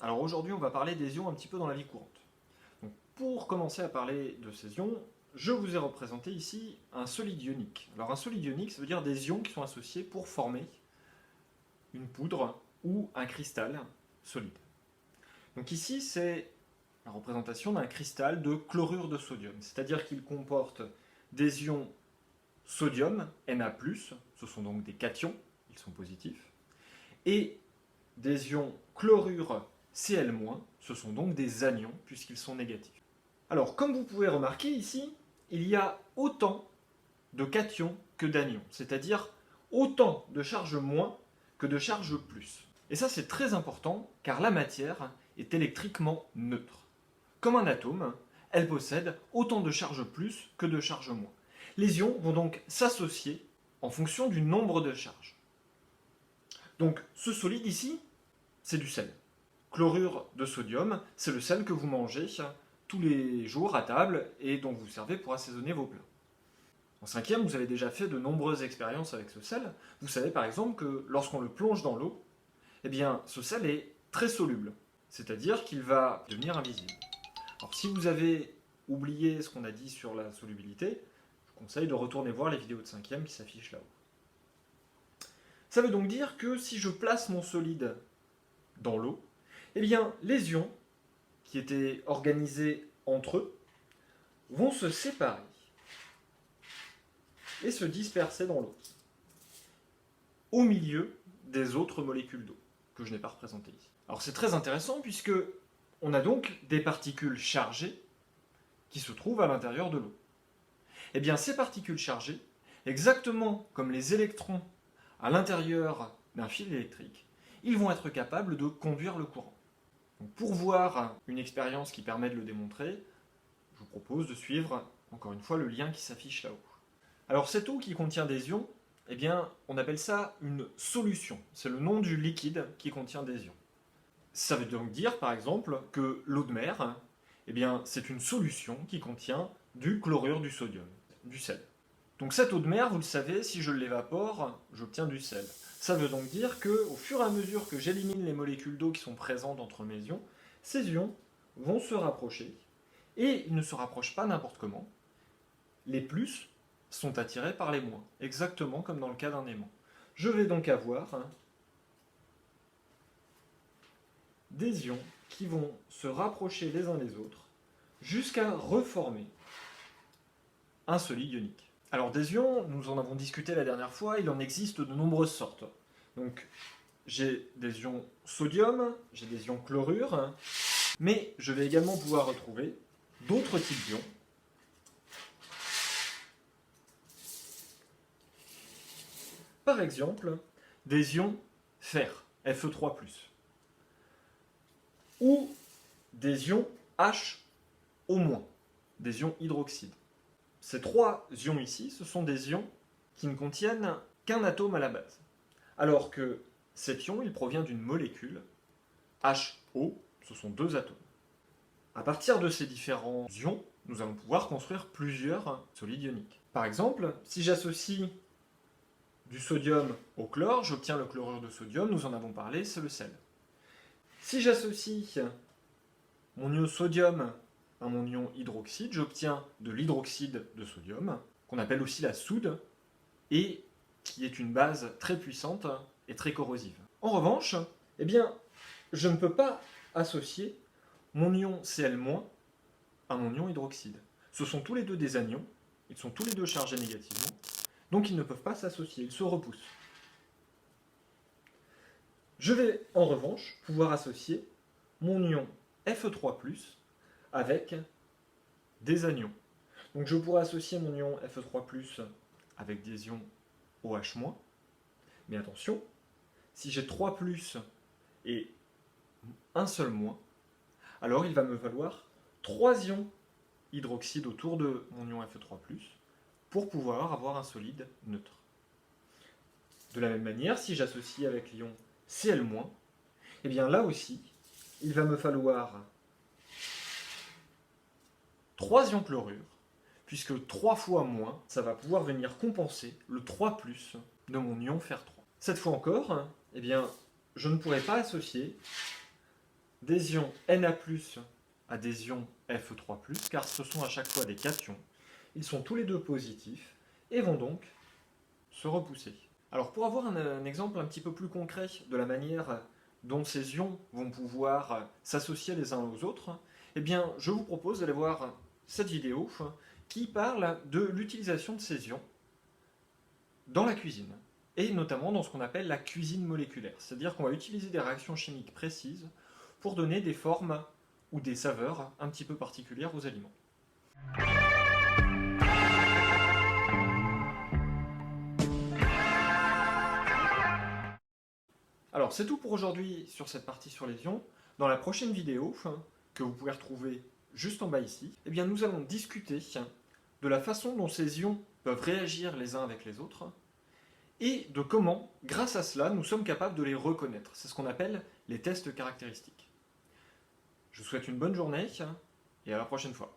Alors aujourd'hui, on va parler des ions un petit peu dans la vie courante. Donc, pour commencer à parler de ces ions, je vous ai représenté ici un solide ionique. Alors un solide ionique, ça veut dire des ions qui sont associés pour former une poudre ou un cristal solide. Donc ici, c'est la représentation d'un cristal de chlorure de sodium, c'est-à-dire qu'il comporte des ions sodium, Na+, ce sont donc des cations, ils sont positifs, et des ions chlorure Cl-, ce sont donc des anions puisqu'ils sont négatifs. Alors, comme vous pouvez remarquer ici, il y a autant de cations que d'anions, c'est-à-dire autant de charges moins que de charges plus. Et ça, c'est très important car la matière est électriquement neutre. Comme un atome, elle possède autant de charges plus que de charges moins. Les ions vont donc s'associer en fonction du nombre de charges. Donc, ce solide ici, c'est du sel. Chlorure de sodium, c'est le sel que vous mangez tous les jours à table et dont vous servez pour assaisonner vos plats. En cinquième, vous avez déjà fait de nombreuses expériences avec ce sel. Vous savez par exemple que lorsqu'on le plonge dans l'eau, eh bien, ce sel est très soluble, c'est-à-dire qu'il va devenir invisible. Alors si vous avez oublié ce qu'on a dit sur la solubilité, je vous conseille de retourner voir les vidéos de cinquième qui s'affichent là-haut. Ça veut donc dire que si je place mon solide dans l'eau, eh bien, les ions, qui étaient organisés entre eux, vont se séparer et se disperser dans l'eau, au milieu des autres molécules d'eau, que je n'ai pas représentées ici. Alors c'est très intéressant puisque on a donc des particules chargées qui se trouvent à l'intérieur de l'eau. Eh bien, ces particules chargées, exactement comme les électrons à l'intérieur d'un fil électrique, ils vont être capables de conduire le courant. Donc pour voir une expérience qui permet de le démontrer, je vous propose de suivre, encore une fois, le lien qui s'affiche là-haut. Alors cette eau qui contient des ions, eh bien, on appelle ça une solution. C'est le nom du liquide qui contient des ions. Ça veut donc dire, par exemple, que l'eau de mer, eh bien, c'est une solution qui contient du chlorure du sodium, du sel. Donc cette eau de mer, vous le savez, si je l'évapore, j'obtiens du sel. Ça veut donc dire qu'au fur et à mesure que j'élimine les molécules d'eau qui sont présentes entre mes ions, ces ions vont se rapprocher, et ils ne se rapprochent pas n'importe comment. Les plus sont attirés par les moins, exactement comme dans le cas d'un aimant. Je vais donc avoir des ions qui vont se rapprocher les uns des autres jusqu'à reformer un solide ionique. Alors des ions, nous en avons discuté la dernière fois, il en existe de nombreuses sortes. Donc j'ai des ions sodium, j'ai des ions chlorure, mais je vais également pouvoir retrouver d'autres types d'ions. Par exemple, des ions fer, Fe3+, ou des ions HO-, des ions hydroxyde. Ces trois ions ici, ce sont des ions qui ne contiennent qu'un atome à la base. Alors que cet ion, il provient d'une molécule, HO, ce sont deux atomes. À partir de ces différents ions, nous allons pouvoir construire plusieurs solides ioniques. Par exemple, si j'associe du sodium au chlore, j'obtiens le chlorure de sodium, nous en avons parlé, c'est le sel. Si j'associe mon ion sodium à mon ion hydroxyde, j'obtiens de l'hydroxyde de sodium, qu'on appelle aussi la soude, et qui est une base très puissante et très corrosive. En revanche, eh bien, je ne peux pas associer mon ion Cl- à mon ion hydroxyde. Ce sont tous les deux des anions, ils sont tous les deux chargés négativement, donc ils ne peuvent pas s'associer, ils se repoussent. Je vais en revanche pouvoir associer mon ion Fe3+, avec des anions. Donc je pourrais associer mon ion Fe3+, avec des ions OH-, mais attention, si j'ai 3+ et un seul moins, alors il va me falloir 3 ions hydroxyde autour de mon ion Fe3+, pour pouvoir avoir un solide neutre. De la même manière, si j'associe avec l'ion Cl-, eh bien là aussi, il va me falloir 3 ions chlorure, puisque 3 fois moins, ça va pouvoir venir compenser le 3+ de mon ion Fer3. Cette fois encore, eh bien, je ne pourrai pas associer des ions Na+, à des ions Fe3+, car ce sont à chaque fois des cations. Ils sont tous les deux positifs et vont donc se repousser. Alors pour avoir un exemple un petit peu plus concret de la manière dont ces ions vont pouvoir s'associer les uns aux autres, eh bien je vous propose d'aller voir cette vidéo qui parle de l'utilisation de ces ions dans la cuisine, et notamment dans ce qu'on appelle la cuisine moléculaire. C'est-à-dire qu'on va utiliser des réactions chimiques précises pour donner des formes ou des saveurs un petit peu particulières aux aliments. Alors c'est tout pour aujourd'hui sur cette partie sur les ions. Dans la prochaine vidéo, que vous pouvez retrouver juste en bas ici, eh bien nous allons discuter de la façon dont ces ions peuvent réagir les uns avec les autres, et de comment, grâce à cela, nous sommes capables de les reconnaître. C'est ce qu'on appelle les tests caractéristiques. Je vous souhaite une bonne journée, et à la prochaine fois.